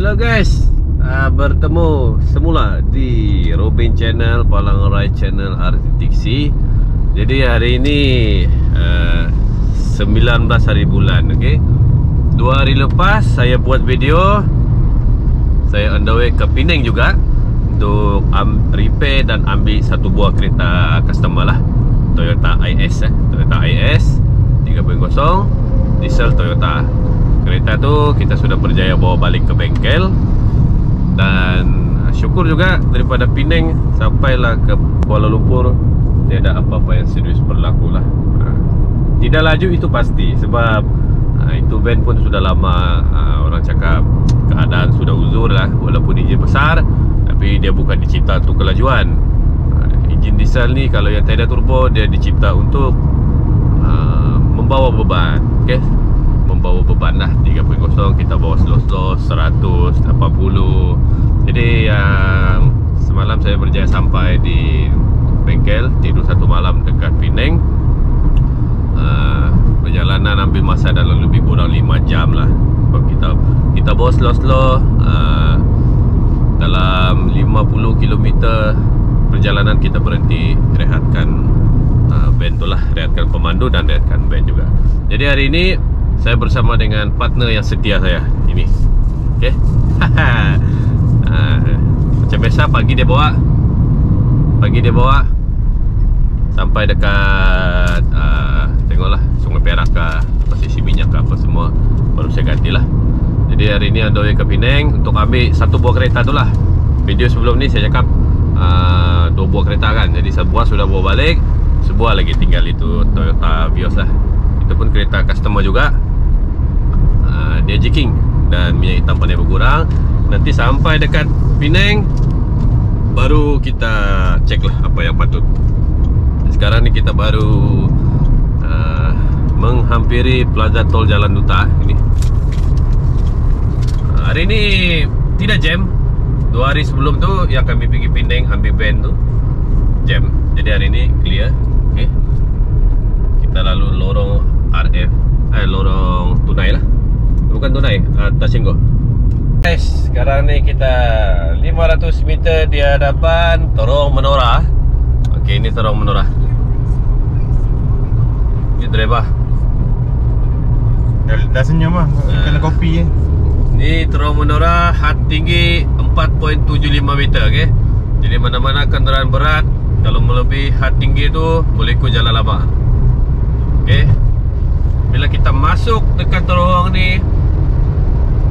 Hello guys, bertemu semula di Robin Channel, Palang Ride Channel RTTC. Jadi hari ini 19 hari bulan, okay? 2 hari lepas saya buat video. Saya on the way ke Penang juga untuk repair dan ambil satu buah kereta customer lah, Toyota IS Toyota IS 3.0 diesel Toyota. Kereta tu kita sudah berjaya bawa balik ke bengkel. Dan syukur juga daripada Penang sampailah ke Kuala Lumpur tiada apa-apa yang serius berlaku lah. Tidak laju itu pasti, sebab itu van pun sudah lama, orang cakap keadaan sudah uzur lah. Walaupun enjin besar, tapi dia bukan dicipta untuk kelajuan. Enjin diesel ni kalau yang tiada turbo, dia dicipta untuk membawa beban, okay? Membawa beban lah. 3.0 kita bawa slow-slow 100, 80. Jadi semalam saya berjaya sampai di bengkel, tidur satu malam dekat Penang. Perjalanan ambil masa dalam lebih kurang 5 jam lah. Kita bawa slow-slow, dalam 50 km perjalanan kita berhenti rehatkan van tu lah, rehatkan pemandu dan rehatkan van juga. Jadi hari ini saya bersama dengan partner yang setia saya ini, okay? Macam biasa pagi dia bawa sampai dekat tengoklah Sungai Perak ke posisi minyak ke apa semua, baru saya gantilah. Jadi hari ini on the way ke Penang untuk ambil satu buah kereta tu lah. Video sebelum ni saya cakap 2 buah kereta kan. Jadi sebuah sudah bawa balik, sebuah lagi tinggal, itu Toyota Vios lah. Itu pun kereta customer juga. Dia jiking dan minyak hitam pandai berkurang. Nanti sampai dekat Penang baru kita cek lah apa yang patut. Sekarang ni kita baru menghampiri Plaza Tol Jalan Duta ini. Hari ini tidak jam. 2 hari sebelum tu yang kami pergi Penang ambil van tu jam. Jadi hari ini clear, okay? Kita lalu lorong RF, lorong tunai lah. Bukan tunai, Tasinggo. Guys, sekarang ni kita 500 meter di hadapan Terowong Menora. Okey, ini Terowong Menora. Ini driver. Dah senyum lah, kena kopi Ni Terowong Menora, hat tinggi 4.75 meter, okey. Jadi mana-mana kenderaan berat kalau melebihi hat tinggi tu boleh ikut jalan lama. Okey. Bila kita masuk dekat terowong ni,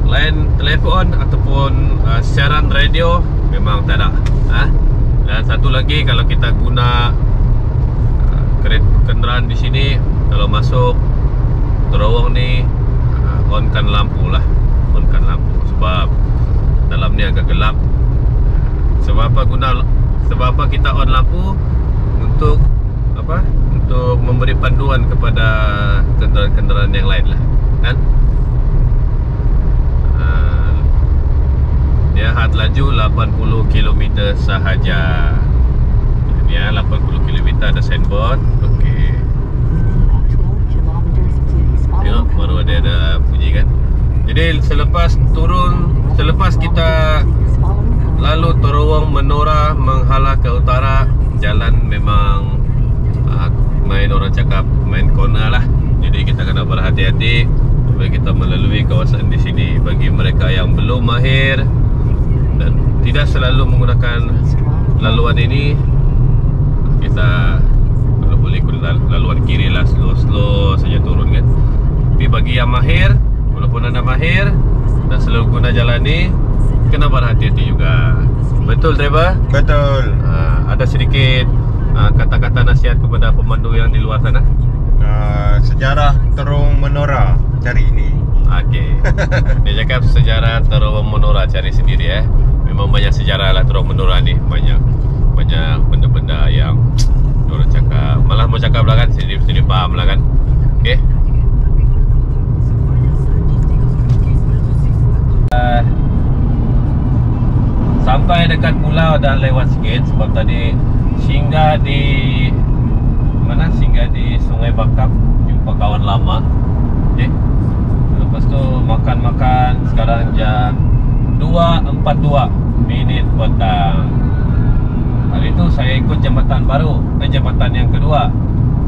line telefon ataupun siaran radio memang tak ada. Dan satu lagi, kalau kita guna kenderaan di sini, kalau masuk terowong ni, onkan lampu lah, onkan lampu, sebab dalam ni agak gelap. Sebab apa kita on lampu? Untuk apa? Untuk memberi panduan kepada kenderaan-kenderaan yang lain lah, kan? Dia had laju 80 km sahaja. Ini 80 km, ada signboard. Okey. Tengok, baru ada bunyi kan. Jadi selepas kita lalu terowong Menora menghala ke utara, jalan memang main orang cakap main corner lah. Jadi kita kena berhati-hati supaya kita melalui kawasan di sini. Bagi mereka yang belum mahir dan tidak selalu menggunakan laluan ini, kita kalau boleh ikut laluan kiri lah, slow saja turun kan. Tapi bagi yang mahir, walaupun anda mahir dan selalu guna jalan ni, kena berhati-hati juga. Betul driver? Betul. Ada sedikit kata-kata nasihat kepada pemandu yang di luar sana. Sejarah Terowong Menora, cari ini. Okey. Dia cakap sejarah Terowong Menora, cari sendiri Memang banyak sejarah lah Terowong Menora ni. Banyak benda-benda yang orang cakap, malah mau cakap lah kan, sendiri faham lah kan. Okey. Sampai dekat pulau dah lewat sikit, sebab tadi singgah di mana? Singgah di Sungai Bakap, jumpa kawan lama. Okey. Lepas tu makan-makan, sekarang jam 2 7.42 minit petang. Hari itu saya ikut jambatan baru, jambatan yang kedua.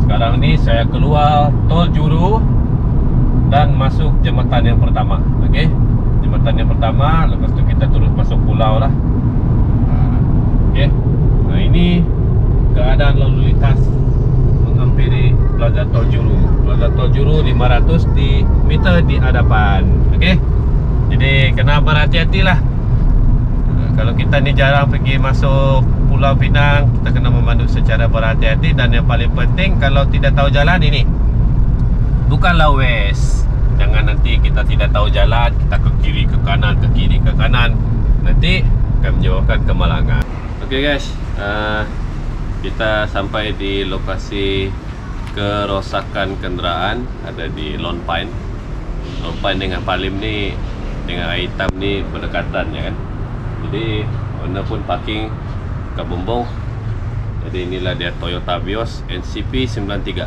Sekarang ni saya keluar tol Juru dan masuk jambatan yang pertama. Okey, jambatan yang pertama, lepas tu kita terus masuk pulau lah. Okey, nah ini keadaan lalu lintas menghampiri Plaza Tol Juru. Plaza Tol Juru 500 meter di hadapan. Okey, jadi kena berhati-hatilah. Kalau kita ni jarang pergi masuk Pulau Pinang, kita kena memandu secara berhati-hati. Dan yang paling penting, kalau tidak tahu jalan ini bukanlah west. Jangan nanti kita tidak tahu jalan, kita ke kiri ke kanan, ke kiri ke kanan, nanti akan menyebabkan kemalangan. Okey guys, kita sampai di lokasi kerosakan kenderaan, ada di Lone Pine. Lone Pine dengan Palim ni, dengan Air Hitam ni berdekatan ya kan. Jadi owner pun parking kat Bumbung. Jadi inilah dia Toyota Vios NCP 93.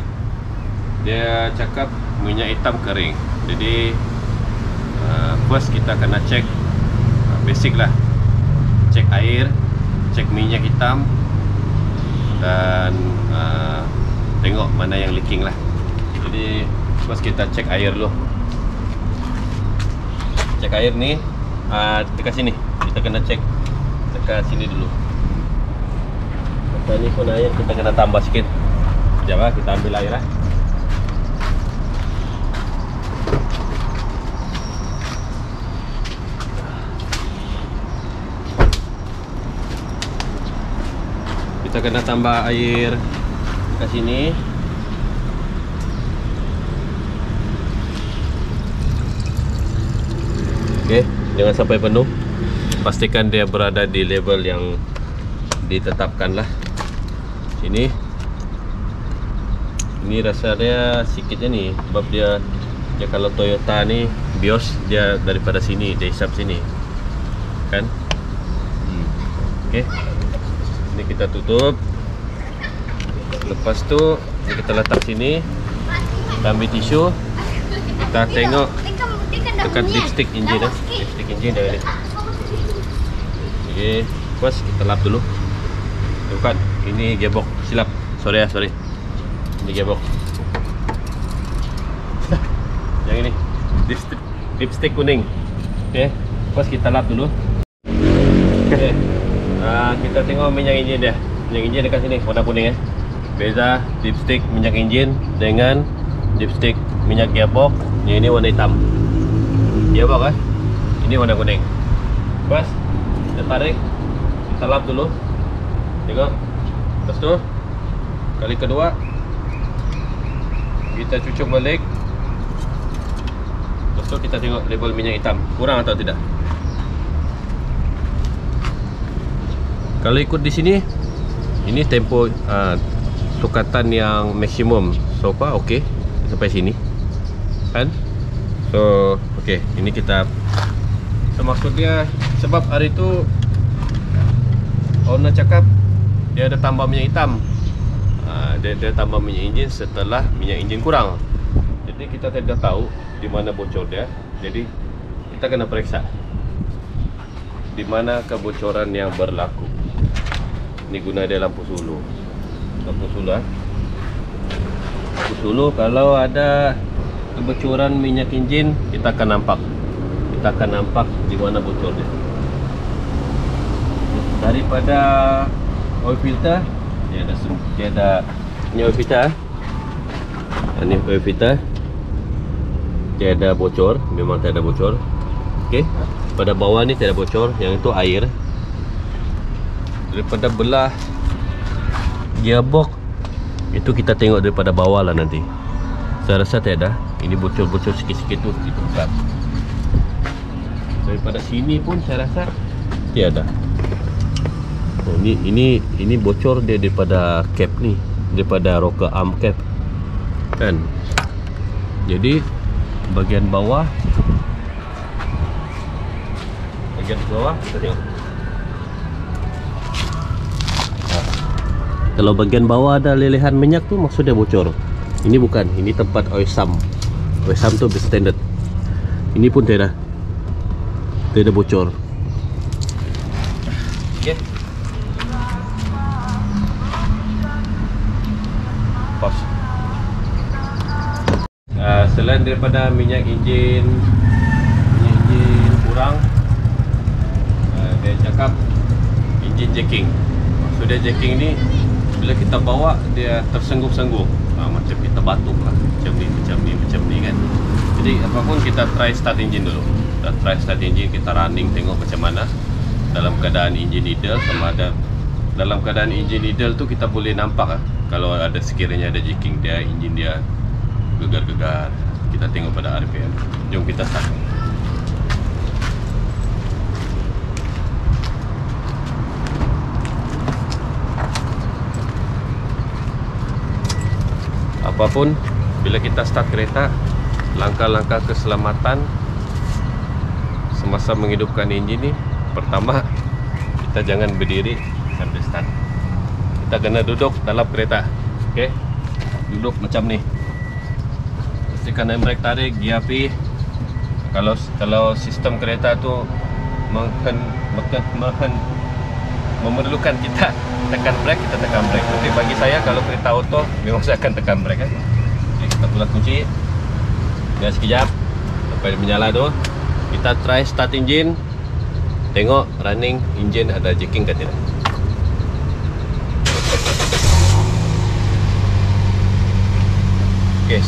Dia cakap minyak hitam kering. Jadi first kita kena cek basic lah, cek air, cek minyak hitam, dan tengok mana yang leaking lah. Jadi first kita cek air dulu. Cek air ni dekat sini. Kita kena cek dekat sini dulu. Dekat ni pun air kita kena tambah sikit. Sekejap lah, kita ambil air lah. Kita kena tambah air dekat sini. Okey, jangan sampai penuh. Pastikan dia berada di level yang ditetapkan lah. Ini rasanya sikitnya nih, sebab dia kalau Toyota ni Vios dia daripada sini, dia hisap sini kan. Okey, ini kita tutup. Lepas tu kita letak sini, kita ambil tisu, kita tengok dekat dipstick engine dah. Dipstick engine dah ni. Okey, first kita lap dulu. Bukan, ini gearbox, silap. Sorry. Ini gearbox. Yang ini dipstick kuning. Okey, first kita lap dulu. Okey. Kita tengok minyak enjin dia. Minyak enjin dekat sini warna kuning ya. Beza dipstick minyak enjin dengan dipstick minyak gearbox. Ini warna hitam. Gearbox ini warna kuning. First kita tarik, kita lap dulu. Tengok. Lepas tu kali kedua kita cucuk balik. Lepas tu kita tengok label minyak hitam kurang atau tidak. Kalau ikut di sini, ini tempo sukatan yang maksimum. So far okey sampai sini kan. So okey, ini kita maksudnya sebab hari itu owner cakap dia ada tambah minyak hitam. Dia tambah minyak enjin setelah minyak enjin kurang. Jadi kita tidak tahu di mana bocor dia. Jadi kita kena periksa di mana kebocoran yang berlaku. Ini guna dia lampu sulu. Lampu sulu Lampu sulu kalau ada kebocoran minyak enjin, kita akan nampak. Kita akan nampak di mana bocor dia. Daripada oil filter, dia ada ini oil filter. Ini oil filter. Dia ada bocor, memang tak ada bocor. Okey. Pada bawah ni tidak ada bocor, yang itu air. Daripada belah gearbox itu kita tengok daripada bawah lah nanti. Saya rasa tak ada. Ini bocor-bocor sikit-sikit tu kita buka. Daripada sini pun saya rasa tiada. Oh, ini bocor dia daripada cap ni, daripada rocker arm cap kan. Jadi bagian bawah kita tengok. Kalau bagian bawah ada lelehan minyak tu maksudnya bocor. Ini bukan, ini tempat oil sump. Oil sump tu berstandard. Ini pun tidak ada bocor. pause. Selain daripada minyak enjin kurang, dia cakap enjin jacking. Maksud dia jacking ni bila kita bawa dia tersengguh-sengguh, macam kita batuk lah, macam ni kan. Jadi apapun kita try start engine dulu. Kita try start engine, kita running tengok macam mana dalam keadaan engine idle. Sama ada dalam keadaan engine idle tu kita boleh nampak kalau ada sekiranya ada jacking, dia engine dia gegar-gegar. Kita tengok pada RPM. Jom kita start. Apapun bila kita start kereta, langkah-langkah keselamatan semasa menghidupkan enjin ni, pertama kita jangan berdiri sambil start. Kita kena duduk dalam kereta. Okey. Duduk macam ni. Pastikan handbrake tarik, gear P. Kalau sistem kereta tu memerlukan kita tekan brake, kita tekan brake. Tapi bagi saya kalau kereta auto memang saya akan tekan brake kan. Okay, kita pulang kunci. Biar sekejap sampai dia menyala tu. Kita try start engine. Tengok running engine ada jacking ke tidak. Okay.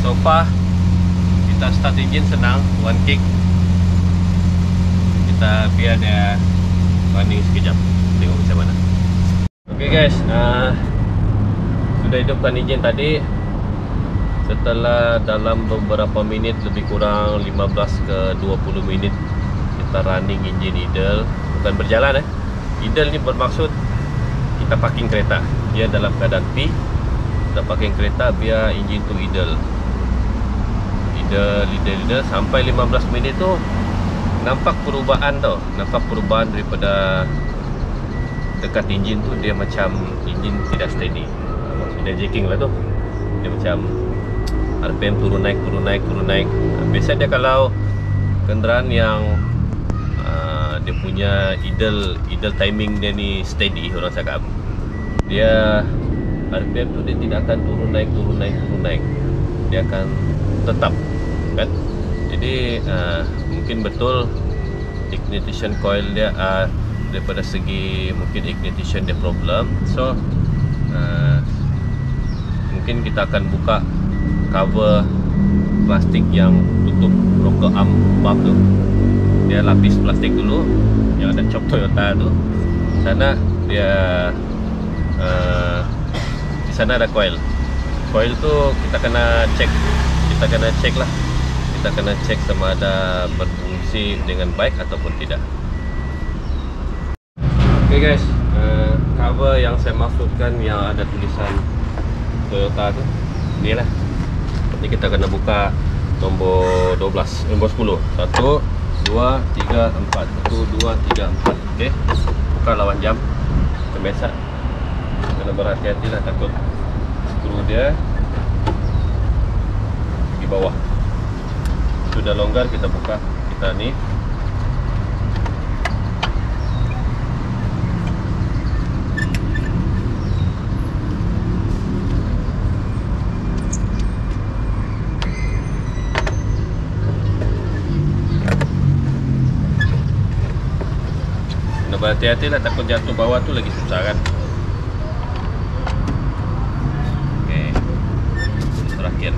So far kita start engine senang, one kick. Kita biar dia running sekejap, tengok macam mana. Okay guys, sudah hidupkan enjin tadi. Setelah dalam beberapa minit, lebih kurang 15 ke 20 minit, kita running enjin idle. Bukan berjalan idle ni bermaksud kita parking kereta. Dia dalam keadaan P. Kita parking kereta biar enjin tu idle sampai 15 minit tu nampak perubahan tau. Nampak perubahan daripada dekat enjin tu, dia macam enjin tidak steady. Maksudnya jacking lah tu. Dia macam RPM turun naik. Biasanya kalau kenderaan yang dia punya idle timing dia ni steady, orang cakap, dia RPM tu dia tidak akan turun naik. Dia akan tetap kan. Jadi mungkin betul ignition coil dia daripada segi mungkin ignition dia problem. So mungkin kita akan buka cover plastik yang tutup rocker arm pump tu. Dia lapis plastik dulu yang ada cop Toyota tu. Sana dia di sana ada coil. Coil tu kita kena cek lah. Kita kena cek sama ada berfungsi dengan baik ataupun tidak. Okay guys, cover yang saya maksudkan yang ada tulisan Toyota tu, ni lah. Ni kita kena buka nombor 12, nombor 10. 1, 2, 3, 4. 1, 2, 3, 4. Okay, buka lawan jam. Macam biasa, kena berhati-hati lah, takut skru dia di bawah. Sudah longgar, kita buka. Kita ni berhati-hati lah, takut jatuh bawah tu lagi susah kan. Oke, terakhir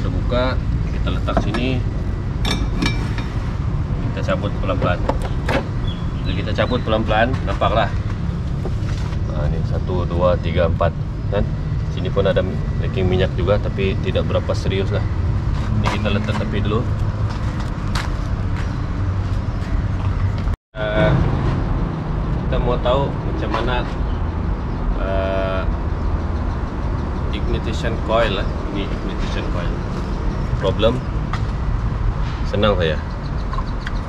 sudah buka, kita letak sini, kita cabut pelan-pelan. Jadi kita cabut pelan-pelan, nampaklah. Nah, ini 1, 2, 3, 4 kan. Sini pun ada leaking minyak juga, tapi tidak berapa serius lah. Ini kita letak tepi dulu. Kita mau tahu macam mana ignition coil lah. Ini ignition coil. Problem senang saya.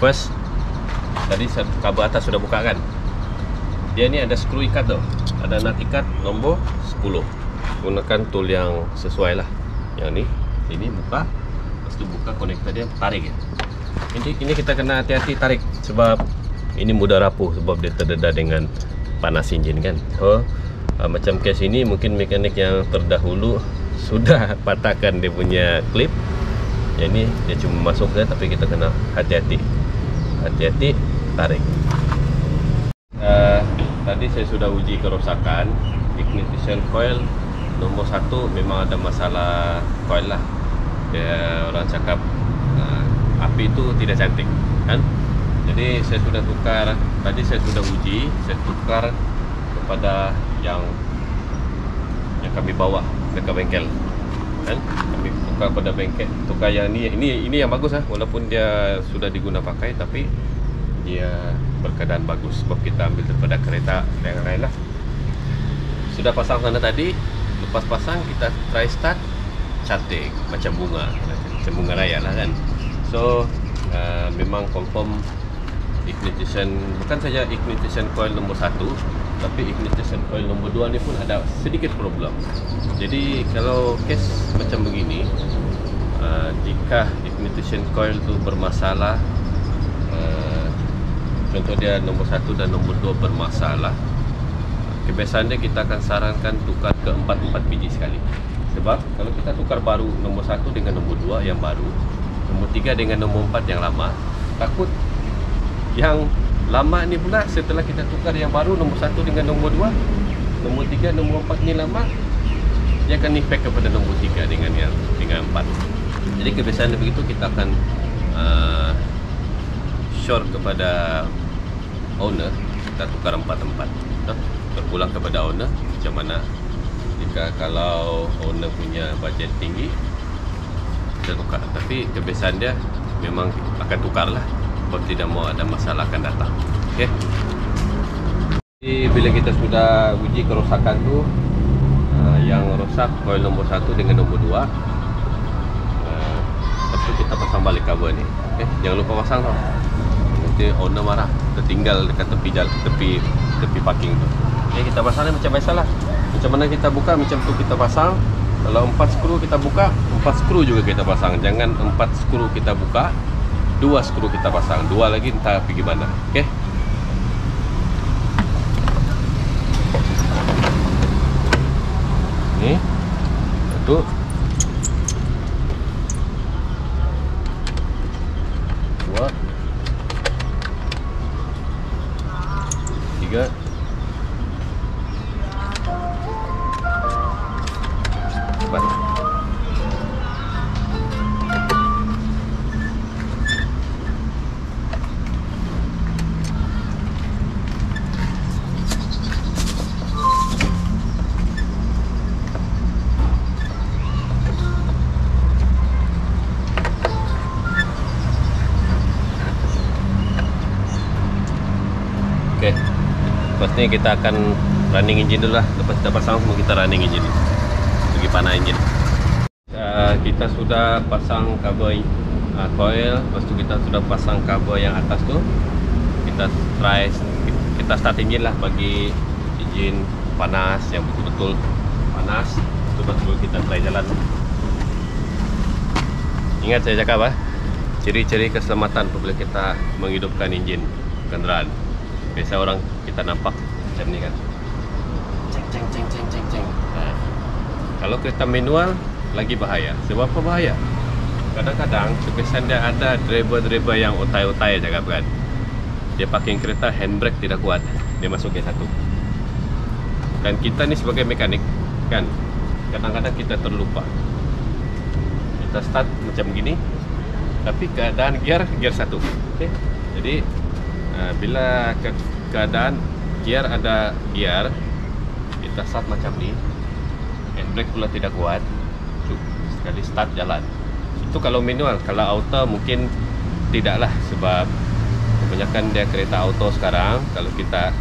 First, tadi kabel atas sudah buka kan. Dia ni ada skru ikat tuh. Ada nut ikat nombor 10. Gunakan tool yang sesuai lah. Yang ni, ini buka. Buka konektor dia, tarik ya. Ini kita kena hati-hati tarik sebab ini mudah rapuh sebab dia terdedah dengan panas enjin kan. So macam kes ini mungkin mekanik yang terdahulu sudah patahkan dia punya klip. Yang ini dia cuma masuk saja, tapi kita kena hati-hati tarik. Tadi saya sudah uji kerosakan ignition coil nombor 1. Memang ada masalah coil lah. Dia orang cakap api itu tidak cantik kan. Jadi saya sudah tukar. Tadi saya sudah uji, saya tukar kepada yang kami bawa ke bengkel kan. Kami tukar pada bengkel, tukar yang ini yang bagus lah. Walaupun dia sudah diguna pakai, tapi dia berkeadaan bagus sebab kita ambil daripada kereta yang lain lah. Sudah pasang sana tadi. Lepas pasang kita try start, cantik macam bunga raya lah kan. So memang confirm ignition, bukan saja ignition coil nombor 1, tapi ignition coil nombor 2 ni pun ada sedikit problem. Jadi kalau case macam begini, jika ignition coil tu bermasalah, contoh dia nombor 1 dan nombor 2 bermasalah, kebiasaannya kita akan sarankan tukar ke 4 biji sekali. Sebab kalau kita tukar baru nombor 1 dengan nombor 2 yang baru, nombor 3 dengan nombor 4 yang lama, takut yang lama ni pula setelah kita tukar yang baru nombor 1 dengan nombor 2, nombor 3, nombor 4 ni lama, dia akan impact kepada nombor 3 dengan 4. Jadi kebiasaan begitu kita akan short kepada owner, kita tukar 4. Terpulang kepada owner macam mana. Jika kalau owner punya budget tinggi, kita tukar. Tapi kebiasaan dia memang akan tukar lah, sebab tidak mau ada masalah akan datang. Okay. Jadi bila kita sudah uji kerosakan tu, yang rosak coil nombor 1 dengan nombor 2, lepas tu kita pasang balik cover ni. Okay. Jangan lupa pasang tau, nanti owner marah tertinggal dekat tepi parking tu. Okay, kita pasang ni macam biasalah. Macam mana kita buka, macam tu kita pasang. Kalau 4 skru kita buka, 4 skru juga kita pasang. Jangan 4 skru kita buka, 2 skru kita pasang. 2 lagi entah pergi mana. Okey. Ni. Satu. 2. 3. 4. Okey. Lepas ni kita akan running engine dulu lah. Lepas kita pasang semua, kita running engine, pergi panah engine. Kita sudah pasang cover coil. Lepas tu kita sudah pasang cover yang atas tu. Kita start engine lah, bagi engine panas, yang betul-betul panas. Tu baru kita try jalan. Ingat saya cakap ciri-ciri keselamatan apabila kita menghidupkan enjin kenderaan. Biasa orang kita nampak macam ni kan, ceng. Kalau kita manual lagi bahaya. Sebab apa bahaya? Kadang-kadang kebiasaan dia ada driver-driver yang otai-otai cakap kan, dia parking kereta, handbrake tidak kuat, dia masuk G1. Dan kita ni sebagai mekanik kan, kadang-kadang kita terlupa. Kita start macam gini, tapi keadaan gear 1. Okay? Jadi bila keadaan gear ada gear, kita start macam ni, handbrake pula tidak kuat, sekali start jalan. Itu kalau manual. Kalau auto mungkin tidaklah, sebab kebanyakan dia kereta auto sekarang, kalau kita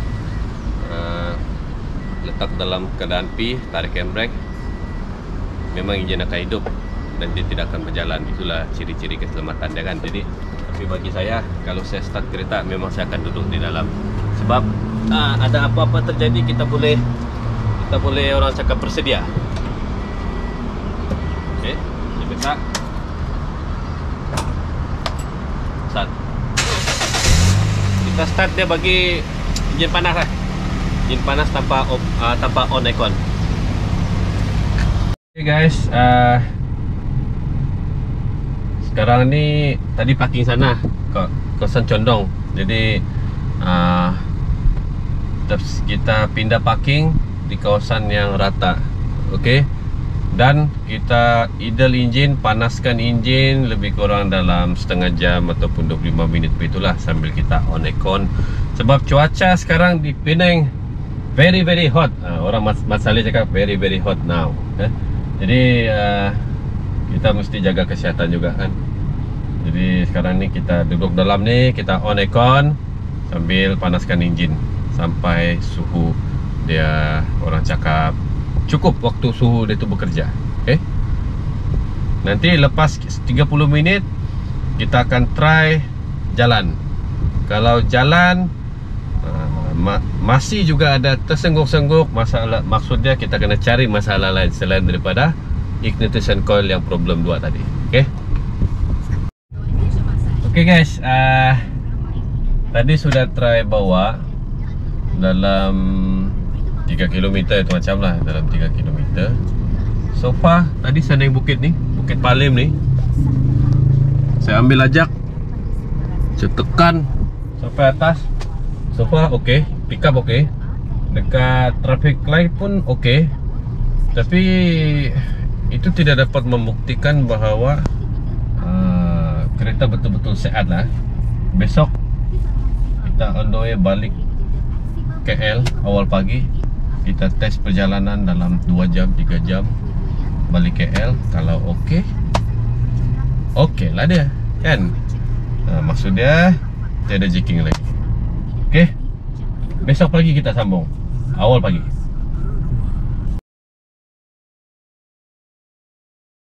letak dalam keadaan P, tarik handbrake, memang enjin akan hidup dan dia tidak akan berjalan. Itulah ciri-ciri keselamatan dia kan. Jadi tapi bagi saya, kalau saya start kereta, memang saya akan duduk di dalam. Sebab ada apa-apa terjadi, kita boleh orang cakap bersedia. Okey, dia besar. kita start dia bagi enjin panas lah. Enjin panas tanpa on aircon. Okay guys, sekarang ni tadi parking sana kawasan Condong. Jadi kita pindah parking di kawasan yang rata. Okey. Dan kita idle enjin, panaskan enjin lebih kurang dalam setengah jam ataupun 25 minit begitulah sambil kita on aircon. Sebab cuaca sekarang di Penang very hot. Orang Masalih cakap very hot now. Jadi kita mesti jaga kesihatan juga kan. Jadi sekarang ni kita duduk dalam ni, kita on aircon sambil panaskan enjin sampai suhu dia, orang cakap cukup waktu suhu dia tu bekerja. Okay. Nanti lepas 30 minit kita akan try jalan. Kalau jalan masih juga ada tersengguk-sengguk masalah, maksudnya kita kena cari masalah lain selain daripada ignition coil yang problem 2 tadi. Okay. Okay guys, tadi sudah try bawa dalam 3 km itu macam lah, dalam 3 km. So far tadi saya naik bukit ni, Bukit Palim ni. Saya ambil ajak, saya tekan sampai atas. So far okay, pick up okay. Dekat traffic light pun okay. Tapi itu tidak dapat membuktikan bahawa kereta betul-betul sehat lah. Besok kita on the way balik KL awal pagi. Kita tes perjalanan dalam 2 jam, 3 jam balik KL. Kalau okey, okey lah dia kan. Maksudnya tiada jiking lagi. Okey, besok pagi kita sambung awal pagi.